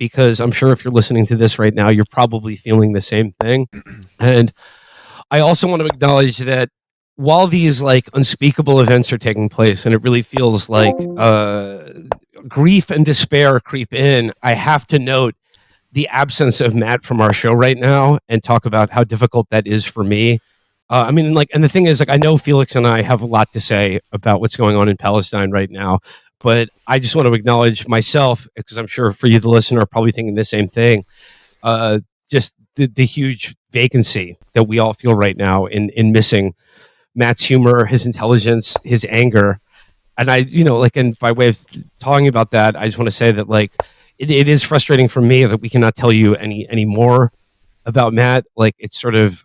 because I'm sure if you're listening to this right now, you're probably feeling the same thing. And I also want to acknowledge that while these like unspeakable events are taking place, and it really feels like grief and despair creep in, I have to note the absence of Matt from our show right now and talk about how difficult that is for me. I mean, like, and the thing is, like, I know Felix and I have a lot to say about what's going on in Palestine right now, but I just want to acknowledge myself, because I'm sure for you, the listener, are probably thinking the same thing. Uh, just the huge vacancy that we all feel right now in missing Matt's humor, his intelligence, his anger. And I, like, and by way of talking about that, I just want to say that, like, it is frustrating for me that we cannot tell you any more about Matt. Like, it's sort of,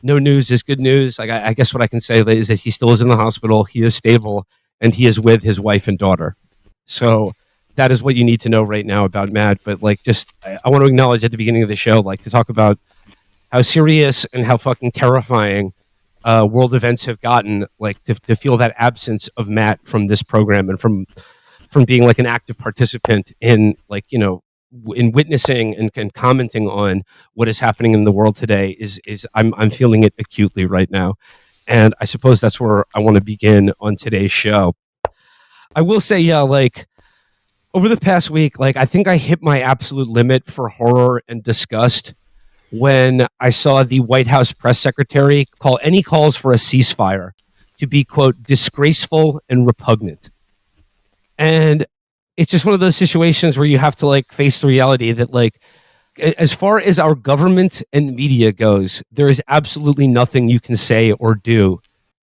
no news is good news. Like, I guess what I can say is that he still is in the hospital, he is stable, and he is with his wife and daughter. So that is what you need to know right now about Matt. But like, just I want to acknowledge at the beginning of the show, like, to talk about how serious and how fucking terrifying world events have gotten. Like, to feel that absence of Matt from this program and from being like an active participant in, like, in witnessing and commenting on what is happening in the world today is I'm feeling it acutely right now. And I suppose that's where I want to begin on today's show. I will say, yeah, like, over the past week, like, I think I hit my absolute limit for horror and disgust when I saw the White House press secretary call any calls for a ceasefire to be, quote, disgraceful and repugnant. And it's just one of those situations where you have to, like, face the reality that, like, as far as our government and media goes, there is absolutely nothing you can say or do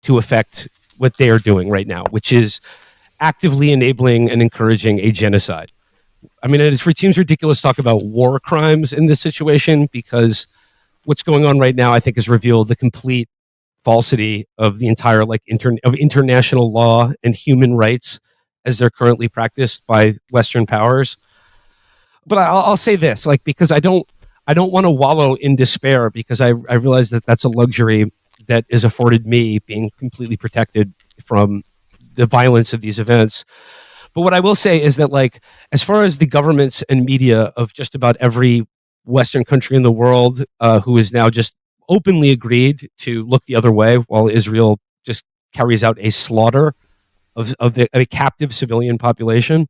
to affect what they are doing right now, which is actively enabling and encouraging a genocide. I mean, it seems ridiculous to talk about war crimes in this situation, because what's going on right now, I think, has revealed the complete falsity of the entire, like, of international law and human rights as they're currently practiced by Western powers. But I'll say this, like, because I don't want to wallow in despair, because I realize that that's a luxury that is afforded me, being completely protected from the violence of these events. But what I will say is that, like, as far as the governments and media of just about every Western country in the world, who is now just openly agreed to look the other way while Israel just carries out a slaughter of a captive civilian population.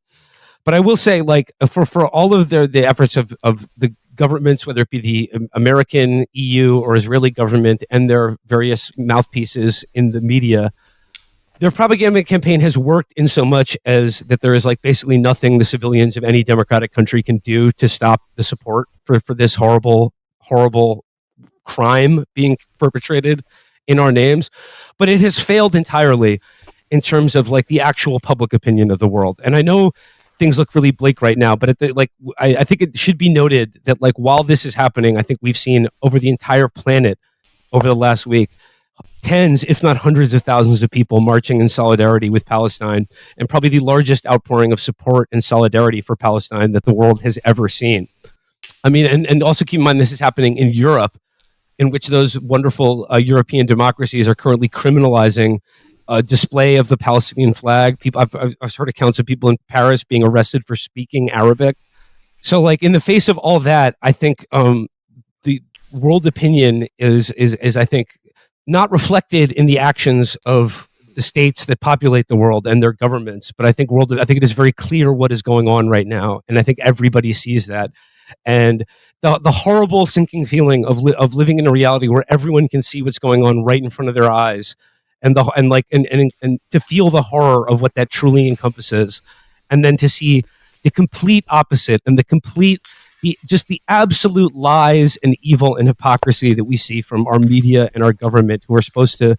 But I will say, like, for all of the efforts of the governments, whether it be the American, EU, or Israeli government, and their various mouthpieces in the media, their propaganda campaign has worked in so much as that there is, like, basically nothing the civilians of any democratic country can do to stop the support for this horrible crime being perpetrated in our names. But it has failed entirely in terms of, like, the actual public opinion of the world. And I know things look really bleak right now, but I think it should be noted that, like, while this is happening, I think we've seen over the entire planet over the last week tens, if not hundreds of thousands of people marching in solidarity with Palestine, and probably the largest outpouring of support and solidarity for Palestine that the world has ever seen. I mean, and also keep in mind, this is happening in Europe, in which those wonderful European democracies are currently criminalizing display of the Palestinian flag. People, I've heard accounts of people in Paris being arrested for speaking Arabic. So, like, in the face of all that, I think the world opinion is I think not reflected in the actions of the states that populate the world and their governments. But I think it is very clear what is going on right now, and I think everybody sees that. And the horrible sinking feeling of living in a reality where everyone can see what's going on right in front of their eyes, and to feel the horror of what that truly encompasses, and then to see the complete opposite and the absolute lies and evil and hypocrisy that we see from our media and our government, who are supposed to,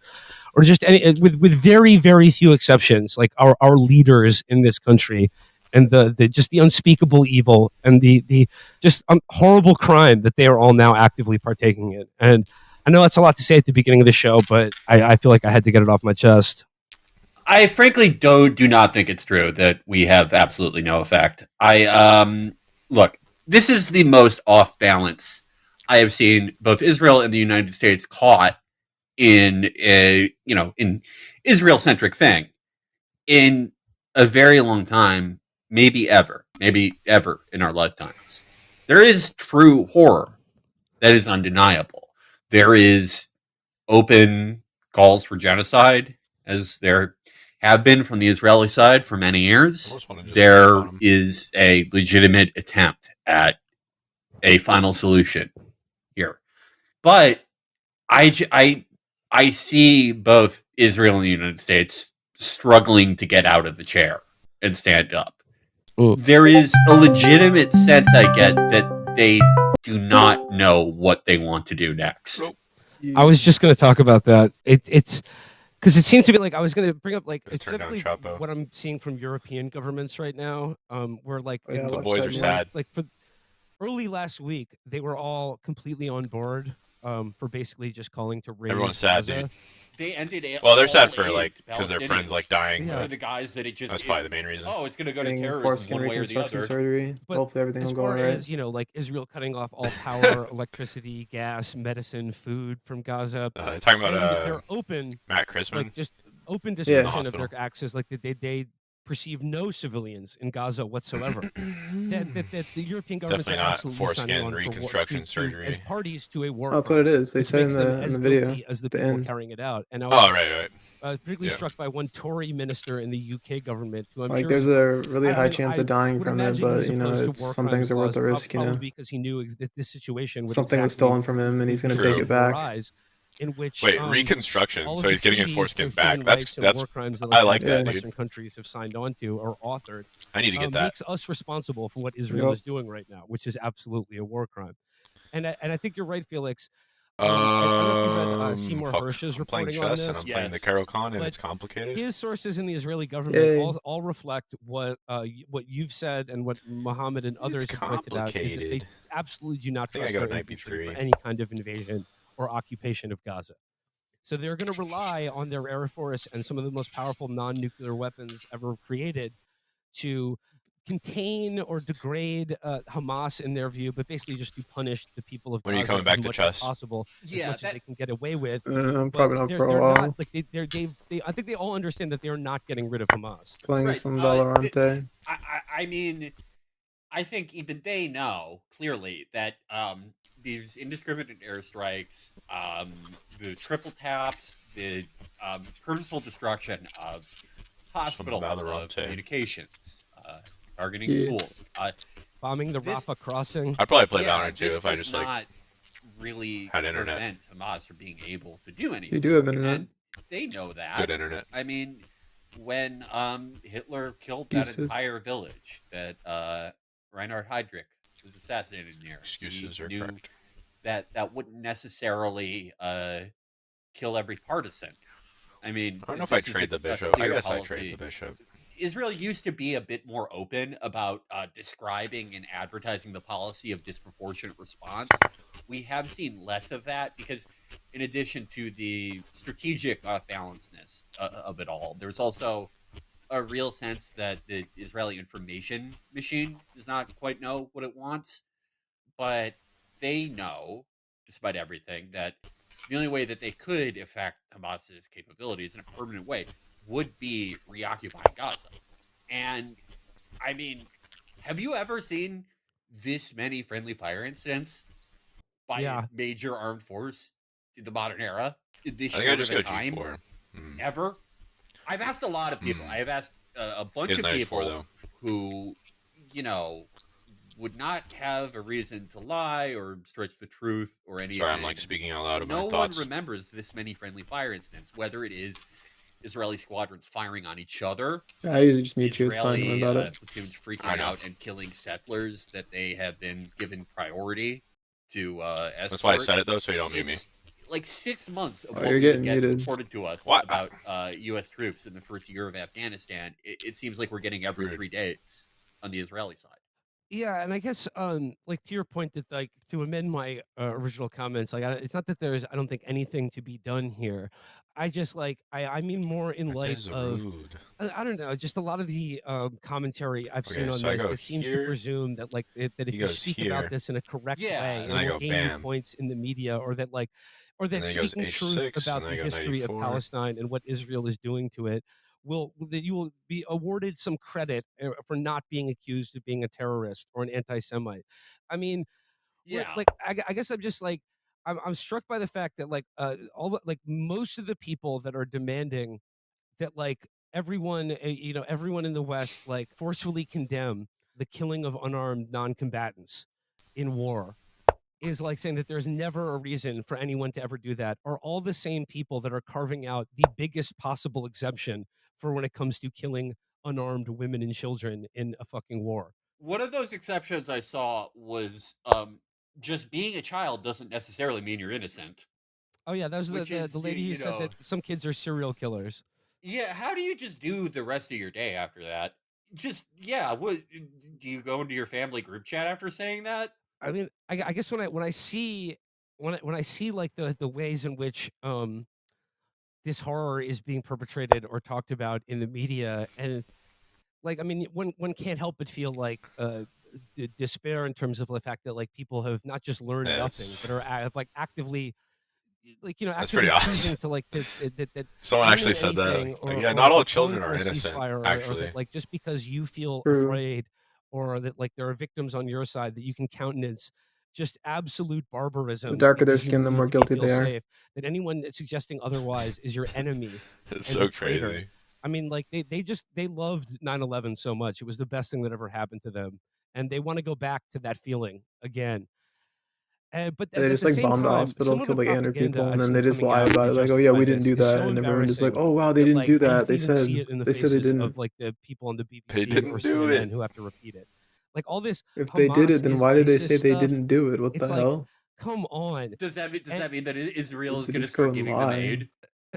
or just with very, very few exceptions, like our leaders in this country, and the unspeakable evil and the just horrible crime that they are all now actively partaking in. And I know that's a lot to say at the beginning of the show, but I feel like I had to get it off my chest. I frankly do not think it's true that we have absolutely no effect. Look, this is the most off balance I have seen both Israel and the United States caught in in Israel centric thing in a very long time, maybe ever. maybe ever in our lifetimes. There is true horror that is undeniable. There is open calls for genocide, as there have been from the Israeli side for many I years. almost want to just step on There him. is a legitimate attempt at a final solution here. But I see both Israel and the United States struggling to get out of the chair and stand up. There is a legitimate sense I get that they do not know what they want to do next. Nope. I was just going to talk about that. It's because it seems to be like I was going to bring up like Gonna turn down specifically Chapo. what I'm seeing from European governments right now, where like Oh, yeah, The watch boys that are news. sad. like for early last week they were all completely on board for basically just calling to raise Everyone's sad, Gaza. dude. They ended Well, they're sad all for aid like to because their friends like Palestinians. dying. Yeah. They're But the guys that it just that's probably the main reason. oh, it's going to go to Getting terrorism foreskin one way or the reconstruction other. surgery. But Hopefully everything as will go far all right. as like Israel cutting off all power, electricity, gas, medicine, food from Gaza, Talking and about they're open, Matt Chrisman. like just open in the discussion of their hospital. access, like they perceive no civilians in Gaza whatsoever. that the European governments Definitely are not absolutely signing foreskin on reconstruction as surgery. parties to a war Oh, that's crime, what it is. They which said in makes them the as video. guilty as the the people end. carrying it out. And I Oh, was right. particularly Yeah. struck by one Tory minister in the UK government, who I'm Like, sure there's a really high chance I of dying would from it, imagine but he's opposed to it's war some crimes things are worth laws, the risk. probably because he knew that this situation would Something was exactly stolen from him, and he's gonna would take True. it back. arise, in which Wait, reconstruction. all of So the he's getting his treaties foreskin for back. human rights and That's war crimes that I like like that, Yeah. dude. Western countries have signed on to or authored I need to get that. makes us responsible for what Israel Yep. is doing right now, which is absolutely a war crime. And I think you're right, Felix. I don't know if you read Seymour Fuck. Hersh's I'm playing reporting on chess and this. I'm playing the Yes. Caro Kann, and But it's complicated. his sources in the Israeli government Yay. all reflect what you've said and what Mohammed and others It's have pointed out, is that they complicated. absolutely do not I think I trust go their knight infantry for b3. any kind of invasion or occupation of Gaza. So they're going to rely on their air force and some of the most powerful non-nuclear weapons ever created to contain or degrade Hamas in their view, but basically just to punish the people of When are you Gaza coming back as to much as chess? possible, as Yeah, much as they can get away with. I'm But probably not for a they're while. not like they I think they all understand that they're not getting rid of Hamas. Playing Right. some Valorante. I mean, I think even they know clearly that these indiscriminate airstrikes, the triple taps, the purposeful destruction of hospitals, of Valorante. communications, targeting Yeah. schools. Bombing the This- Rafah crossing. I'd probably play yeah, Valorant too this if I does just not like really had internet. prevent Hamas from being able to do anything. You do have internet. And they know that. good internet. I mean, when Hitler killed Pieces. that entire village that Reinhard Heydrich was assassinated near, Excuses he are knew correct. that wouldn't necessarily kill every partisan. I mean, I don't know if I this is trade a the bishop. I clear guess I policy. trade the bishop. Israel used to be a bit more open about describing and advertising the policy of disproportionate response. We have seen less of that because, in addition to the strategic off-balancedness of it all, there's also a real sense that the Israeli information machine does not quite know what it wants, but they know, despite everything, that the only way that they could affect Hamas's capabilities in a permanent way would be reoccupying Gaza. And I mean, have you ever seen this many friendly fire incidents by Yeah. a major armed force in the modern era? This I think I short just of a go time? G4. Ever? I've asked a lot of people. I have asked a bunch Is of nice people for though. who, would not have a reason to lie or stretch the truth or anything. Sorry, I'm like speaking out loud of No my thoughts. one remembers this many friendly fire incidents, whether it is Israeli squadrons firing on each other, I usually just mute you. It's fine. Israeli Don't worry about it. platoons I freaking know. out and killing settlers that they have been given priority to escort. That's why I said it though, so you don't mute me. It's like 6 months of Oh, what you're we getting get muted. reported to us What? about U.S. troops in the first year of Afghanistan. It seems like we're getting every Rude. 3 days on the Israeli side. Yeah, and I guess like to your point that like to amend my original comments, like it's not that there's I don't think anything to be done here. I just like I mean more in That light is of rude. I don't know, just a lot of the commentary I've seen Okay, on so I this go that seems to here. presume that like that if He you goes speak here. about this in a correct Yeah. way, And it I will go gain you bam. points in the media, or that like or And that then he goes speaking truth H6, about and the I go history of 94. Palestine and what Israel is doing to it that you will be awarded some credit for not being accused of being a terrorist or an anti-Semite. I mean, Yeah. like I guess I'm just like I'm struck by the fact that like most of the people that are demanding that like everyone everyone in the West like forcefully condemn the killing of unarmed non-combatants in war is like saying that there's never a reason for anyone to ever do that are all the same people that are carving out the biggest possible exemption for when it comes to killing unarmed women and children in a fucking war. One of those exceptions I saw was just being a child doesn't necessarily mean you're innocent. Oh yeah, that was Which is the lady who said that some kids are serial killers. Yeah, how do you just do the rest of your day after that? Just yeah, what do you go into your family group chat after saying that? I mean, I guess when I see when I see like the ways in which this horror is being perpetrated or talked about in the media, and like I mean, one can't help but feel like despair in terms of the fact that like people have not just learned nothing, but are have like actively That's pretty actively choosing awesome. to like to that Someone actually learning said that. anything Yeah, not all or calling children for are a innocent. ceasefire or Actually, that like just because you feel True. afraid or that like there are victims on your side that you can countenance just absolute The barbarism darker their because you skin, the need more to be guilty feel they are. safe, that anyone suggesting otherwise is your enemy it's and a so traitor. crazy. I mean, like they loved 9/11 so much. It was the best thing that ever happened to them. And they want to go back to that feeling again. But They at just the like same bombed the time, hospital, some of the killed like 800 propaganda people, and I've then seen they just coming lie out about to it, like, "Oh yeah, justify we didn't this do is that," so and everyone just like, embarrassing "Oh wow, they that didn't like do you that. can even see it in the They said they faces didn't." of like the people on the They BBC or didn't do it. CNN who have to repeat it. Like all this If they did Hamas it, then is why did they ISIS say they stuff. didn't do it? What It's the like, hell? come on. Does And that mean that Israel is They going to just go start and giving them lie. aid?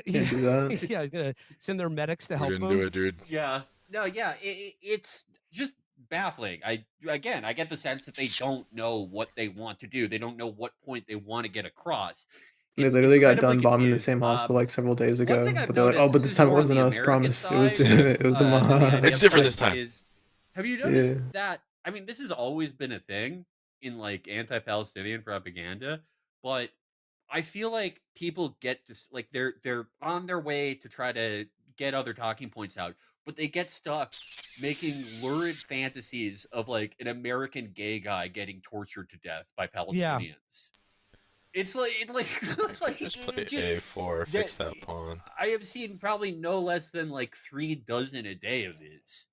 yeah, Can't do that. yeah, he's gonna send their medics to We help didn't do them. it, dude. Yeah. No, yeah, it's just baffling. I get the sense that they don't know what they want to do. They don't know what point they want to get across. They It's literally got incredibly done bombing the confused. same hospital like several days One ago, thing I've but they're like, "Oh, noticed, but this this is time it more on wasn't the us. American Promise. It was side it was the than the It's IDF mob." different side, this time. is have you noticed Yeah. that? I mean, this has always been a thing in like anti-Palestinian propaganda, but I feel like people get just like they're on their way to try to get other talking points out, but they get stuck making lurid fantasies of like an American gay guy getting tortured to death by Yeah, Palestinians. It's like Just play it just, A4, that fix that pawn. I have seen probably no less than like 3 dozen a day of this.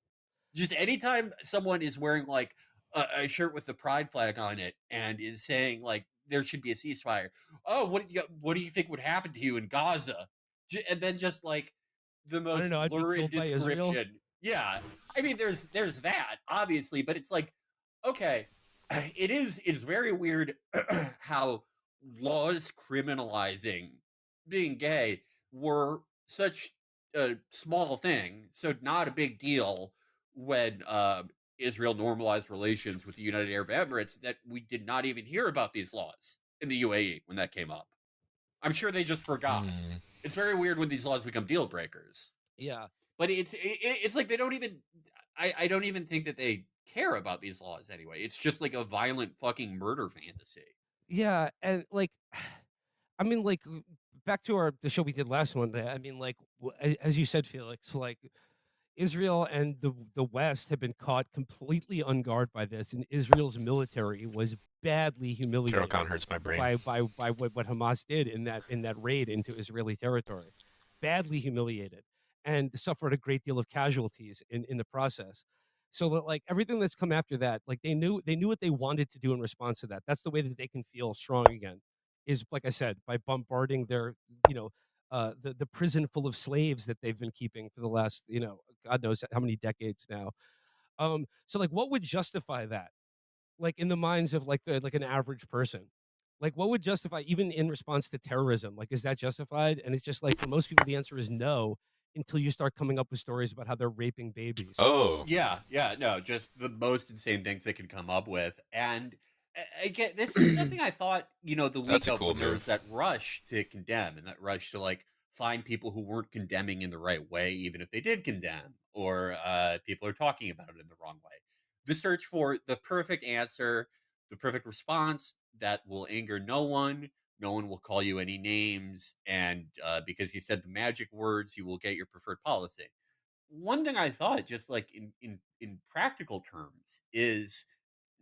Just anytime someone is wearing like a shirt with the pride flag on it and is saying like there should be a ceasefire. Oh, what do you think would happen to you in Gaza? And then just like the I don't most know. I'd be lurid killed by Israel. description. Yeah, I mean there's that obviously, but it's like okay, it's very weird how laws criminalizing being gay were such a small thing, so not a big deal when Israel normalized relations with the United Arab Emirates, that we did not even hear about these laws in the UAE when that came up. I'm sure they just forgot. Hmm. It's very weird when these laws become deal breakers. Yeah, But it's like they don't even. I don't even think that they care about these laws anyway. It's just like a violent fucking murder fantasy. yeah, and like I mean, like back to the show we did last one. I mean, like as you said, Felix, like Israel and the West have been caught completely unguard by this, and Israel's military was badly Caro Kann humiliated hurts my brain. by what Hamas did in that raid into Israeli territory, badly humiliated, and suffered a great deal of casualties in the process. So that like everything that's come after that, like they knew what they wanted to do in response to that. That's the way that they can feel strong again. Is like I said, by bombarding their you know the prison full of slaves that they've been keeping for the last God knows how many decades now. So like what would justify that? Like in the minds of like an average person, like what would justify even in response to terrorism, like is that justified? And it's just like for most people the answer is no until you start coming up with stories about how they're raping babies. Oh, Yeah, no, just the most insane things they could come up with. And again, this is something I thought, the that's week a of cool when there move. was that rush to condemn and that rush to like find people who weren't condemning in the right way, even if they did condemn, or people are talking about it in the wrong way. The search for the perfect answer, the perfect response that will anger no one. No one will call you any names, and because you said the magic words, you will get your preferred policy. one thing I thought, just like in practical terms, is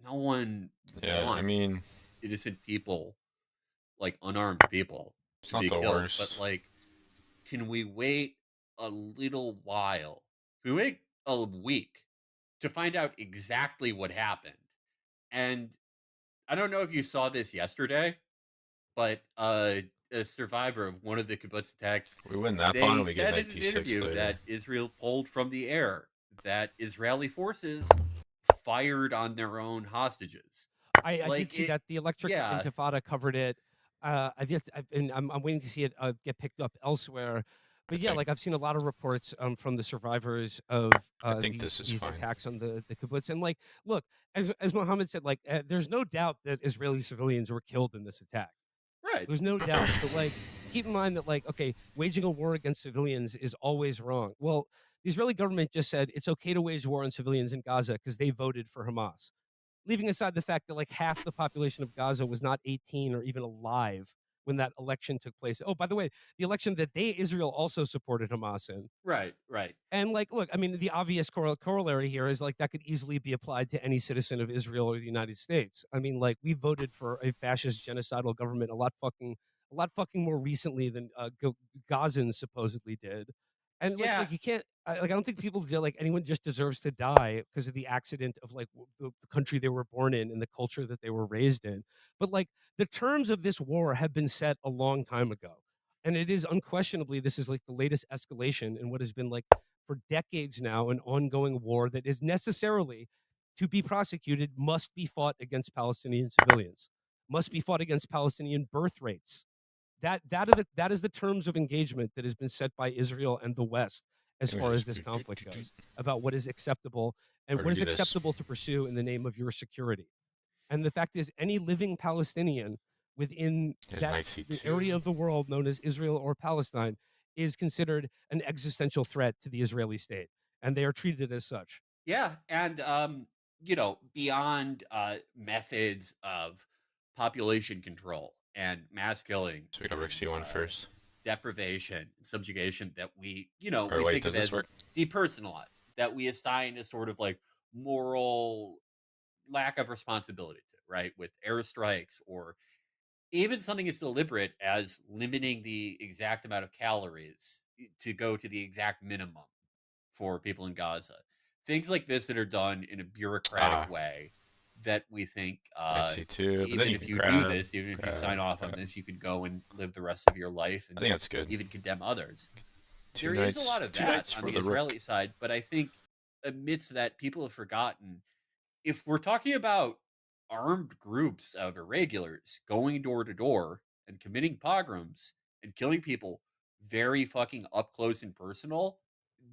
no one Yeah, I wants mean, innocent people, like unarmed people, it's to not be the killed. But worst. like, can we wait a little while? Can we wait a week to find out exactly what happened? And I don't know if you saw this yesterday, but a survivor of one of the kibbutz attacks, We win that pawn, they we get said in an 96 interview later. that Israel pulled from the air, that Israeli forces fired on their own hostages. I did Like see it, that the Electric yeah, Intifada covered it. I'm waiting to see it get picked up elsewhere. I But yeah, think. like I've seen a lot of reports from the survivors of I think this is these fine. attacks on the kibbutz. And like, look, as Mohammed said, like there's no doubt that Israeli civilians were killed in this attack. right. There's no doubt. But like, keep in mind that like, okay, waging a war against civilians is always wrong. Well, the Israeli government just said it's okay to wage war on civilians in Gaza because they voted for Hamas, leaving aside the fact that like half the population of Gaza was not 18 or even alive when that election took place. Oh, by the way, the election that Israel also supported Hamas in. Right, right. And like, look, I mean, the obvious corollary here is like that could easily be applied to any citizen of Israel or the United States. I mean, like we voted for a fascist genocidal government a lot fucking more recently than Gazans supposedly did. And like, Yeah, look, you can't I don't think people feel like anyone just deserves to die because of the accident of like the country they were born in and the culture that they were raised in. But like the terms of this war have been set a long time ago. And it is unquestionably, this is like the latest escalation in what has been like for decades now an ongoing war that is necessarily to be prosecuted must be fought against Palestinian civilians, must be fought against Palestinian birth rates. That is the terms of engagement that has been set by Israel and the West as Let me far as just this conflict goes, about what is acceptable and or what is do this. acceptable to pursue in the name of your security. And the fact is, any living Palestinian within There's that knight the c2. area of the world known as Israel or Palestine is considered an existential threat to the Israeli state, and they are treated as such. yeah, and beyond methods of population control and mass killings So we got rook and c1 first. deprivation and subjugation that we Or we wait, think does of this as work? depersonalized, that we assign a sort of like moral lack of responsibility to, right, with airstrikes, or even something as deliberate as limiting the exact amount of calories to go to the exact minimum for people in Gaza. Things like this that are done in a bureaucratic Ah, way, that we think, knight c2. But then even you if can you do grab, this, even if you sign grab, off on grab. this, you could go and live the rest of your life I and think that's good. even condemn others. Two There is a knights, lot of two that knights on for the the rook. Israeli side, but I think amidst that, people have forgotten, if we're talking about armed groups of irregulars going door to door and committing pogroms and killing people very fucking up close and personal,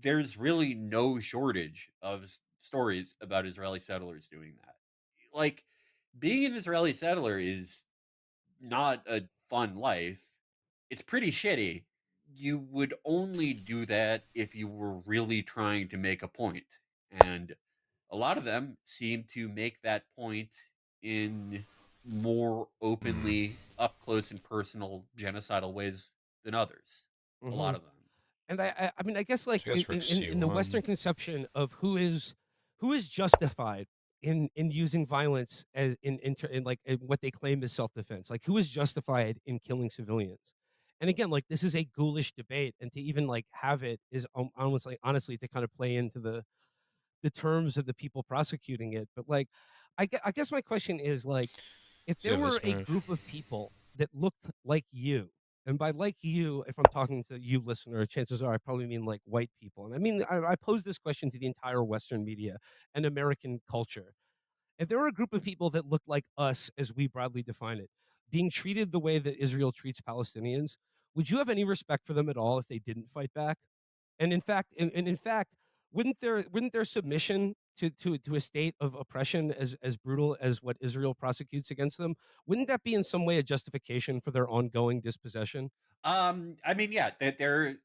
there's really no shortage of stories about Israeli settlers doing that. Like, being an Israeli settler is not a fun life. It's pretty shitty. You would only do that if you were really trying to make a point. And a lot of them seem to make that point in more Hmm. openly, up close and personal genocidal ways than others. A Hmm. lot of them. And I mean, I guess like So I guess rook in the c1. Western conception of who is justified in using violence as in like in what they claim is self defense, like who is justified in killing civilians. And again, like this is a ghoulish debate, and to even like have it is almost like honestly to kind of play into the terms of the people prosecuting it. But like, I guess my question is like, if So you there have were this a move. group of people that looked like you, and by like you, if I'm talking to you, listener, chances are I probably mean like white people. And I mean, I pose this question to the entire Western media and American culture. If there were a group of people that looked like us, as we broadly define it, being treated the way that Israel treats Palestinians, would you have any respect for them at all if they didn't fight back? And in fact, wouldn't their submission to a state of oppression as brutal as what Israel prosecutes against them, wouldn't that be in some way a justification for their ongoing dispossession? I mean, yeah, that there,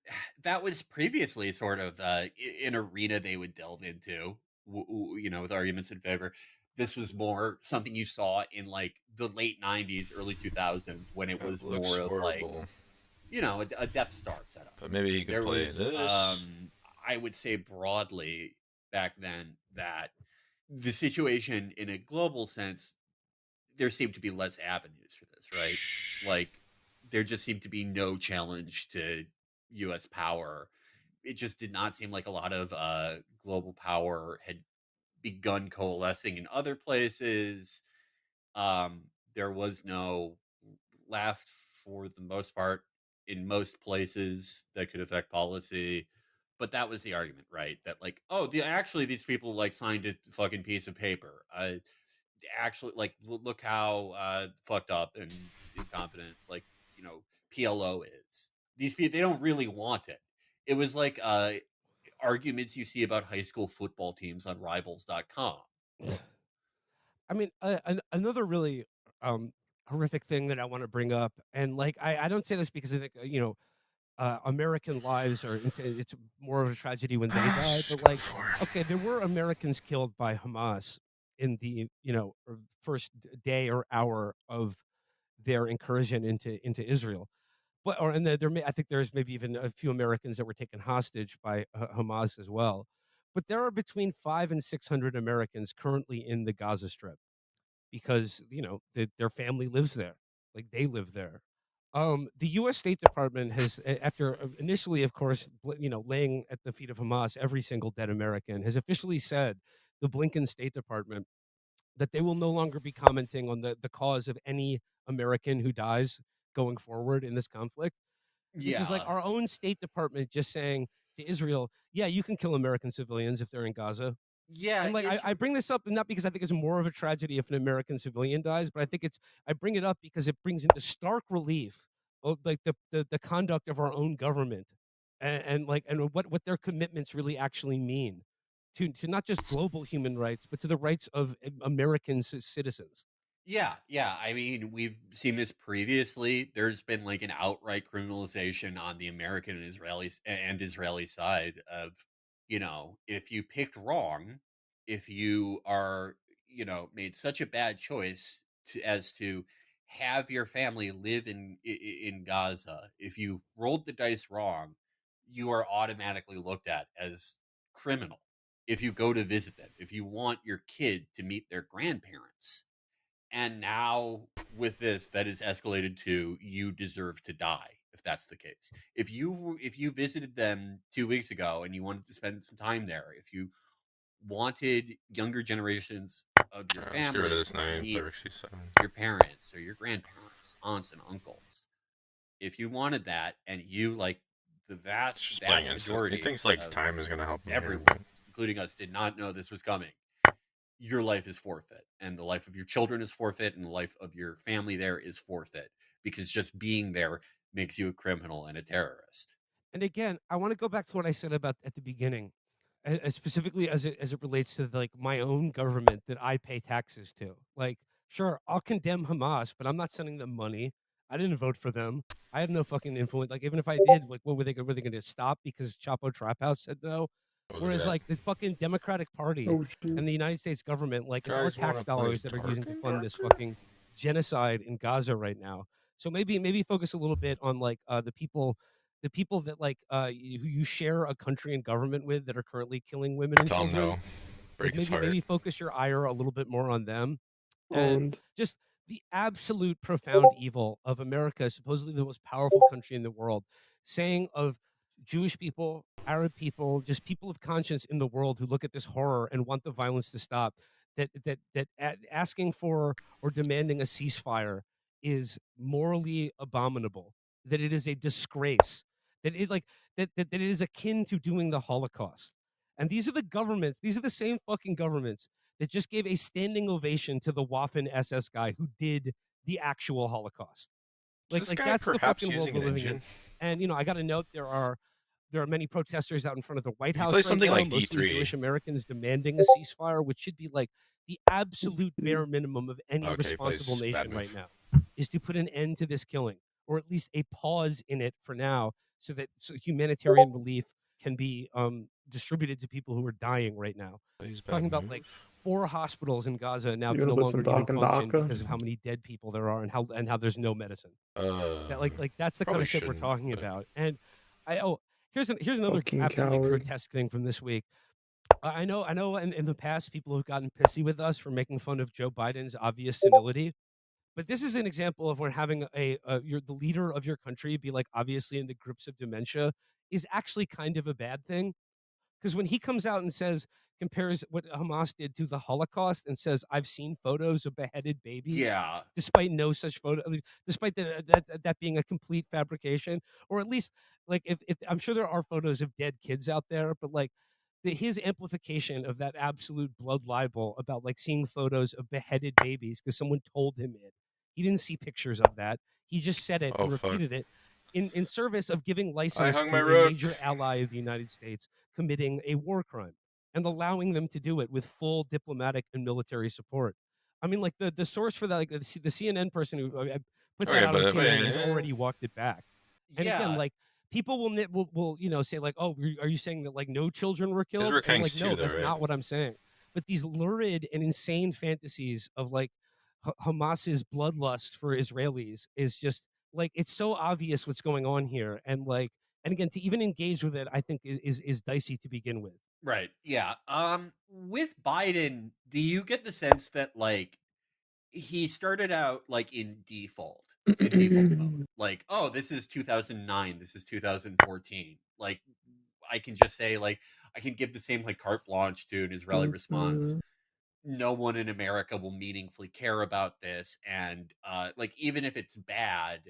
that was previously sort of an arena they would delve into, with arguments in favor. This was more something you saw in like the late '90s, early 2000s, when it That was looks more of like, horrible. a Depth Star setup. But maybe he could There play was this. I would say broadly back then that the situation in a global sense, there seemed to be less avenues for this, right? Like, there just seemed to be no challenge to U.S. power. It just did not seem like a lot of global power had begun coalescing in other places. There was no left for the most part in most places that could affect policy. But that was the argument, right? That like, oh, actually these people like signed a fucking piece of paper. Actually, like, look how fucked up and incompetent, like, PLO is. These people, they don't really want it. It was like arguments you see about high school football teams on Rivals.com. I mean, another really horrific thing that I want to bring up, and like I don't say this because I think American lives are it's more of a tragedy when they die, Just but go like for it. okay, there were Americans killed by Hamas in the first day or hour of their incursion into Israel. But or and I think there's maybe even a few Americans that were taken hostage by Hamas as well. But there are between 500 and 600 Americans currently in the Gaza Strip because their family lives there, like they live there. The U.S. State Department has, after initially, of course, laying at the feet of Hamas every single dead American, has officially said, the Blinken State Department, that they will no longer be commenting on the cause of any American who dies going forward in this conflict, which is like Yeah, our own State Department just saying to Israel, yeah, you can kill American civilians if they're in Gaza. yeah. And like I bring this up not because I think it's more of a tragedy if an American civilian dies, but I bring it up because it brings into stark relief of like the conduct of our own government and what their commitments really actually mean to not just global human rights, but to the rights of American citizens. Yeah. I mean, we've seen this previously. There's been like an outright criminalization on the American and Israeli side of, if you picked wrong, if you are, made such a bad choice as to have your family live in Gaza, if you rolled the dice wrong, you are automatically looked at as criminal. If you go to visit them, if you want your kid to meet their grandparents, and now with this, that is escalated to you deserve to die if that's the case. If you visited them 2 weeks ago and you wanted to spend some time there, if you wanted younger generations of your Let's get rid of family this to name, meet 567. your parents or your grandparents, aunts and uncles, if you wanted that, and you, like, the It's vast just playing vast instant. He majority thinks like of time is gonna help him here, everyone, but including us, did not know this was coming, your life is forfeit, and the life of your children is forfeit, and the life of your family there is forfeit, because just being there makes you a criminal and a terrorist. And again, I want to go back to what I said about at the beginning, specifically as it relates to like my own government that I pay taxes to. Like, sure, I'll condemn Hamas, but I'm not sending them money. I didn't vote for them. I have no fucking influence. Like, even if I did, like, what were they going to stop because Chapo Trap House said no? oh, look at Whereas, that. like, the fucking Democratic Party Oh shoot. and the United States government, like, it's our Guys want tax to play dollars that are using to darker, fund this darker? fucking genocide in Gaza right now. So maybe focus a little bit on like the people that like who you share a country and government with that are currently killing women and Tell him children. no. Like Break his maybe heart. focus your ire a little bit more on them, and Owned. just the absolute profound evil of America, supposedly the most powerful country in the world, saying of Jewish people, Arab people, just people of conscience in the world who look at this horror and want the violence to stop, that asking for or demanding a ceasefire is morally abominable, that it is a disgrace, that it like that it is akin to doing the Holocaust. And these are the governments, these are the same fucking governments that just gave a standing ovation to the Waffen SS guy who did the actual Holocaust. Is Like this like guy that's the perhaps fucking world using we're an living in. engine? And I got to note there are many protesters out in front of the White If you House play right something now, like mostly D3, Jewish Americans demanding a ceasefire, which should be like the absolute bare minimum of any okay, he responsible plays bad nation right move. now, is to put an end to this killing, or at least a pause in it for now, so humanitarian relief can be distributed to people who are dying right now. Plays bad Talking about like move. 4 hospitals in Gaza now You can gonna no put longer some even Doc and function DACA? because of how many dead people there are and how there's no medicine. That Uh, like that's the kind Probably of shit we're shouldn't, talking but about. And I oh Here's another Fucking absolutely coward. grotesque thing from this week. I know in the past people have gotten pissy with us for making fun of Joe Biden's obvious senility. But this is an example of when having you're the leader of your country be like obviously in the grips of dementia is actually kind of a bad thing. Because when he comes out and compares what Hamas did to the Holocaust and says, I've seen photos of beheaded babies, Yeah. despite no such photo, despite that being a complete fabrication, or at least like if I'm sure there are photos of dead kids out there, but like his amplification of that absolute blood libel about like seeing photos of beheaded babies because someone told him it. He didn't see pictures of that. He just said it Oh, and fuck. repeated it in service of giving I license hung my to a rook. major ally of the United States committing a war crime and allowing them to do it with full diplomatic and military support. I mean, like the source for that, like the CNN person who put that Okay, out on but CNN has already walked it back. And again, Yeah. like people will say like, oh, are you saying that like no children were his killed? rook And hangs like, too, no, though, that's right? not what I'm saying. But these lurid and insane fantasies of like Hamas's bloodlust for Israelis is just like it's so obvious what's going on here, and like, and again, to even engage with it, I think is dicey to begin with. Right. Yeah. With Biden, do you get the sense that like he started out like in default mode? Like, oh, this is 2009, this is 2014. Like I can just say like I can give the same like carte blanche to an Israeli response. No one in America will meaningfully care about this, and like even if it's bad,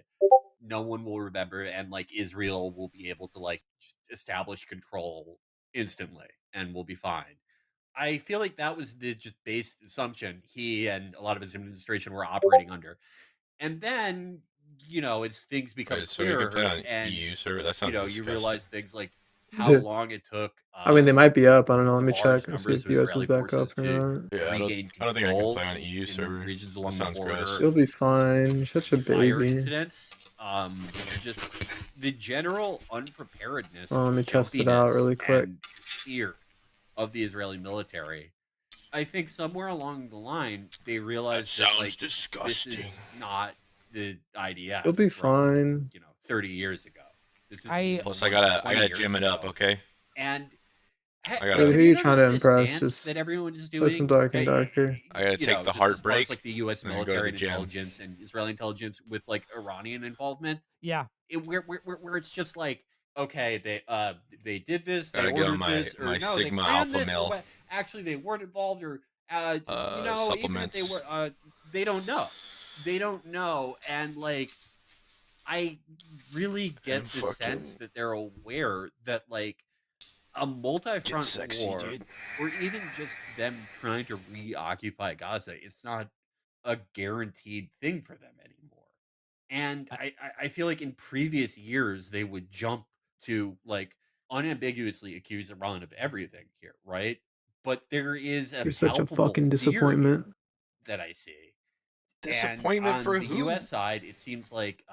no one will remember, and like Israel will be able to like just establish control instantly and we'll be fine. I feel like that was the just base assumption he and a lot of his administration were operating under. And then, as things become Wait, so we can play clearer on and EU server? That sounds you disgusting. realize things like how long it took I mean, they might be up. I don't know. Let me large check and see numbers if of the US is Israeli back up forces or to not. Yeah, regain I don't think I can play control on EU in server. regions That along the sounds gross. border. You'll be fine. You're such a Prior baby. incidents, just the general unpreparedness, Oh, let me test it out jumpiness, really quick. and fear of the Israeli military. I think somewhere along the line they realized that like disgusting. this is not the IDF. You'll be from, fine. 30 years ago. This is Plus, the I one from gotta 20 jam years it up, ago. okay? And I have gotta. Who you you trying noticed to this impress? dance Just that everyone is play some doing? dark and darker. I gotta take the Just as far as heartbreak like the U.S. and then go to military the and jam. intelligence and Israeli intelligence with like Iranian involvement. Yeah, Where it's just like, okay, they did this, they Gotta get on ordered my this, or no, they Sigma planned Alpha this, or male what? Actually, they weren't involved, or even if they supplements. were, they don't know. They don't know, and like I really And get the sense fucking that they're aware that like a get multi-front sexy, war, dude. or even just them trying to reoccupy Gaza, it's not a guaranteed thing for them anymore. And I feel like in previous years they would jump to like unambiguously accuse Iran of everything here, right? But there is a You're such a palpable fucking fear here disappointment. that I see. And Disappointment on for the who? US side, it seems like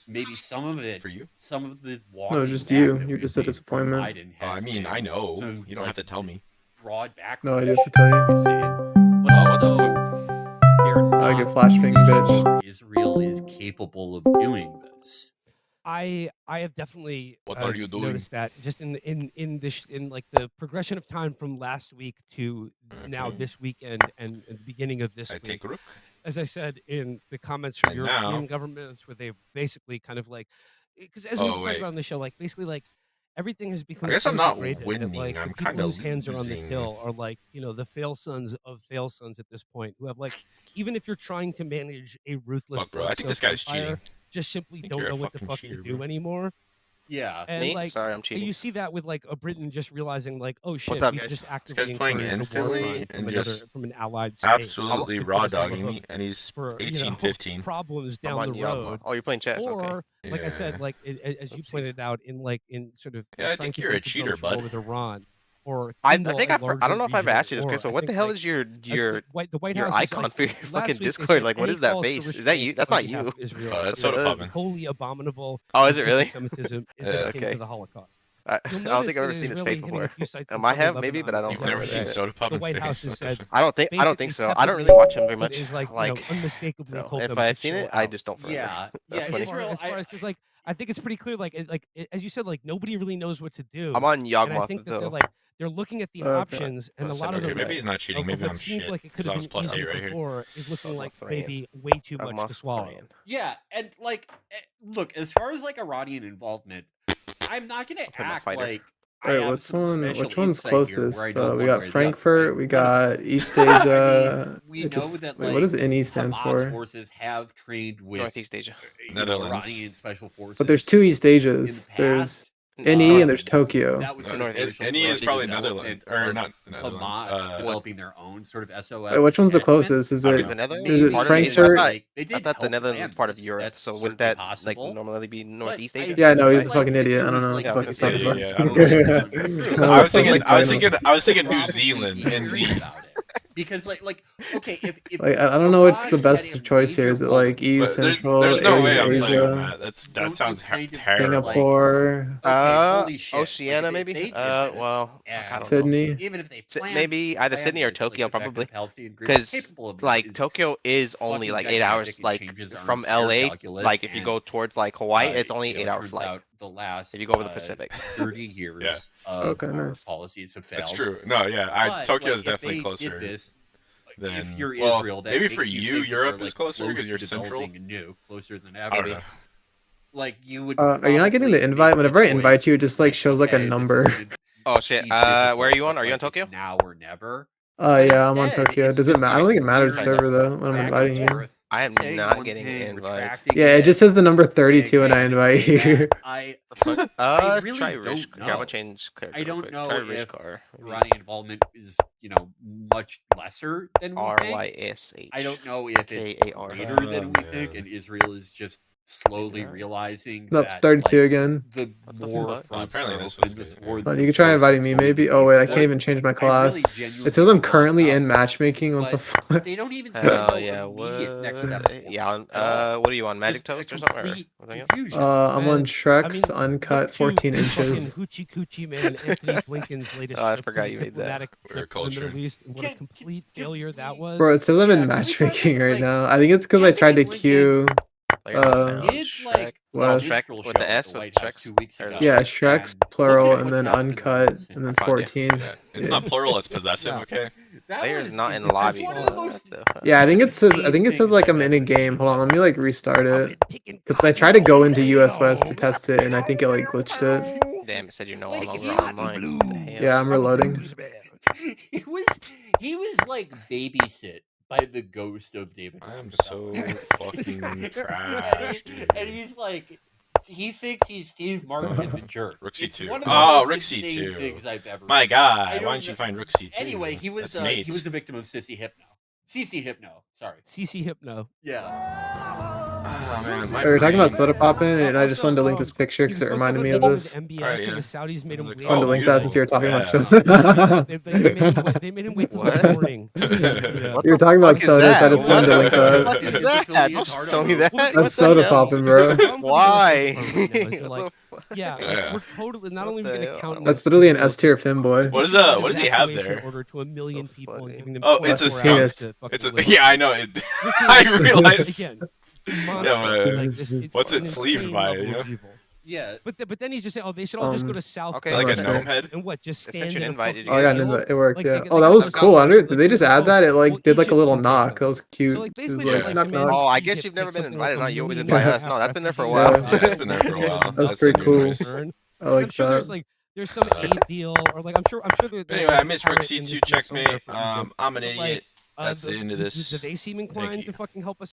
maybe For you? some of the No, walking just back you. that You're we've just a made from disappointment. Biden I has mean, I been know. some of You don't have to tell me. broad No, I backlash do have to tell that we've you. seen, but What the also they're I not get flashbang, really bitch. sure Israel is capable of doing this. I have definitely What are you doing? noticed that just in this in like the progression of time from last week to now Okay. this weekend and the beginning of this I week. take rook. As I said in the comments from And European now, governments, where they've basically kind of like, because as we've oh talked wait, about on the show, like basically like everything has I become guess I'm so not degraded that like winning. the I'm people kind of whose hands are on the losing. till are like the fail sons of fail sons at this point, who have like, even if you're trying to manage a ruthless Fuck, bro. I think this blood-soaked guy's empire, cheating. just I simply think don't you're a know what the fucking fuck to cheater, do bro. anymore. Yeah. And Me? like Sorry, I'm cheating. you see that with like a Britain just realizing like, oh What's shit, up, we've guys? just This actively guy's playing encouraged a war instantly crime and from an allied state, absolutely to put raw us on the dogging hook me, and he's for 18-15. problems I'm down the on you. road. Oh, you're playing chess. Okay. Or like I said, Yeah. like as you Oopsies. pointed out, in sort of Yeah, I trying think to you're a beat the cheater, drums for war bud. with Iran, or I kindle think a I larger don't know if I've regional asked you this. Okay, war. so I what the think hell like is your the White your House is icon like, for your last fucking week they Discord? said Like, what any is that calls for face? Is that restraint you? That's on not behalf you. of Israel That's is soda That- popping. wholly abominable Oh, and is it really? anti-Semitism is Yeah. akin to Okay. the Holocaust. I You'll don't notice think I've that ever it seen is his really face hitting a before. few sites I in might southern have, maybe, but Lebanon, I where don't the You've remember never Hezbollah, seen that. soda the pop his White House face? has What the said fuck? I don't think basically so. I don't really tepidly, watch him very but much. is like Like, unmistakably no, told if them to I've seen chill it, I out. just don't remember. Yeah. That's Yeah. funny. Israel, As far as because like I think it's pretty clear. As you said, like nobody really knows what to do. I'm on And I Yawgmoth think that though. they're looking at the Okay. options, and a lot of Okay, them maybe he's not cheating. of Maybe what I'm seemed shit. like it could have I was been +8 easier right here. before is looking like Yawgmoth maybe way too much to Yawgmoth swallow. Ryan. Yeah, and look, as far as like Iranian involvement, I'm not gonna put my act fighter. like I Wait, have which some one? special Which one's insight here where I closest? know We one got way or the other, Frankfurt. right? We None of us. got East I Asia. mean, we It know just that wait, like what does NE stand Hamas for? forces have trained with Northeast Asia. Netherlands. Iranian special forces. But there's two East in Asias. the There's past. NE and there's Tokyo. That was sort No, of it's- initial NE is collective probably development Netherlands or of not Netherlands. Hamas developing their own sort of SOS. Wait, which one's the detachments. closest? Is I don't it Is the Netherlands Is it part Frankfurt? of Asia? Like, they I did thought the help Netherlands was plan part of this. Europe. That's So wouldn't certainly that like possible. normally be Northeast I Asia? Yeah, no, feel he's a fucking if idiot. there I don't was, know like, what the fuck he's definitive talking Yeah, about. I proof, No, I was fuck thinking he's I was talking thinking I was thinking New probably Zealand, be hearing NZ. about it. Because okay, if Like I don't know which is the Iran had best a choice here. major Is it role like in EU But Central, there's no way I'm playing with Asia, Matt. That Don't you sounds kind of feel terrible. like- Singapore, okay, holy shit, like, Oceania if maybe? they did this, Well, fuck, I and don't know. Sydney? even if they planned Maybe either planned Sydney or this, Tokyo, like, the fact that probably. the Palestinian group is Because capable of this like is Tokyo is only fucking like 8 gigantic. hours. It Like changes our from entire LA, calculus, like if you and, go towards like Hawaii, it's only you know, 8 it hour turns flight. out the last If you go over the Pacific. 30 years Yeah. of Okay, our nice. policies have failed. That's true. No, yeah, But, Tokyo like, is definitely if they closer. did this, than if you're well, Israel, that maybe makes for you you, think that Europe they're, is like, closer because close you're to central. developing anew, closer than I don't ever. know. Like you would. Are you not getting the probably invite? make Whenever I the invite you, it choice, just like shows like a okay, this is number. gonna Oh shit. be Where are difficult, you on? but, Are you on like, it's Tokyo? now or never. Oh But yeah, I'm on instead, Tokyo. it's Does it just matter? I this don't think it matters weird server though when I'm back and inviting you. forth, I am saying not one getting thing, an invite. retracting Yeah, it just says the number 32 saying, and I hey, invite didn't say you. that. I really Try don't Rish. know. Okay, I'm gonna change character. I real don't quick. know Try if Rishkar. Iranian involvement is, much lesser than we think. RYSH. I don't know if it's KAR. greater than we think, man. and Israel is just slowly Alright. realizing Nope, it's that 32 like, again. the What the more fuck? fronts Apparently are this open, was the good, more. yeah. Oh, the you could try worse inviting it's me going to maybe. be Oh wait, I for can't them. even change my I class. really genuinely It says I'm don't wanna currently know, in matchmaking. What the but fuck? they don't even seem to Hell know yeah, immediate next what? steps. Yeah, on, at all. what are you on? Magic Just a Toast or something? Or complete what are you on? confusion. I'm on And, Shrek's look uncut to 14 fucking inches. Hoochie Coochie Man Anthony Blinken's latest Oh, I trip to forgot the you made that. diplomatic We're trip to the Middle culture. East, and what a Can- complete can failure that we- was. Bro, it says I'm in Yeah, can we try matchmaking to, right like, now. I think it's because I tried to Anthony queue. Player not found. did Shrek. like Oh, was- Shrek minstrel with the show at S the with White House Shrek's. 2 weeks or ago. the Yeah, Shrek. Shrek's And look plural at and what's then happened in the uncut world and then since. I found you. 14. Yeah. It's Yeah. not plural, it's possessive, Yeah. okay? That Player's was not in it's lobby. one of the most What the fuck? Yeah, I think it says insane like things I'm in I've a ever game. seen Hold on, let me like restart I've it. been picking Because I cotton tried to go all into day US West to long. test it and I think it like glitched it. Damn, it said you're no Like, longer he- online. What the hell? Yeah, I'm reloading. he was like babysit by the ghost of David. I am Rockefeller. so fucking trash, dude. And he's like, he thinks he's Steve Martin the jerk. Rooksy It's 2. one of the Oh, most Rooksy insane 2. things I've ever. My I god, don't why didn't you know- find Rooksy 2? Anyway, he was That's he was the victim of Sissy Hypno. CC Hypno. Sorry. CC Hypno. Yeah. Oh, man, my We were talking about brain- soda popping and I just Also, wanted to link this picture He because was it supposed to have reminded a me of meeting with this. the MBS, Alright, and yeah. the Saudis made him Like, wait. Just wanted to link that since you were talking yeah. about shit. They made him wait till the What? morning. So, yeah. What You were the talking about fuck is soda, so I that? just wanted to link What the that. fuck is that? Don't tell me that. Well, What That's the soda hell? popping, bro. Why? Right now is you're What like, the fuck? yeah, Yeah. we're totally not What only are we the going to hell? count. That's literally an S tier femboy. What is that? what does he have there? Order to 1 million So people and funny. giving them. Oh, it's a 24 hours penis. to fucking It's a live. yeah, I know it. Which is, I realized. again, Yeah, monstrous. but Like this, what's an it sleeved insane by, level you know? of evil. Yeah. But then he's just saying, oh, they should all just go to South. Okay, Like a Okay. gnome head? And what? Just I sent stand you an in a invite. fucking Did Oh, I you got get an it? invite. It worked, Like, yeah. they Oh, got that was the cool. I South did they just like, add that? It like well, did like a Egypt little can take knock. them. That was cute. So like It was basically, Yeah. like knock man, knock. Oh, I guess Egypt you've never takes been something invited. like No, you always 1 invite million us. No, that's been there for a refugees, while. Yeah. Yeah, it's been there for a while. That's pretty new cool. news. return. I And like I'm sure that. there's some aid deal or like I'm sure Anyway, I missed Rook Rook C2 checkmate. I'm an idiot. That's the end of this. Do they seem inclined you. to fucking help us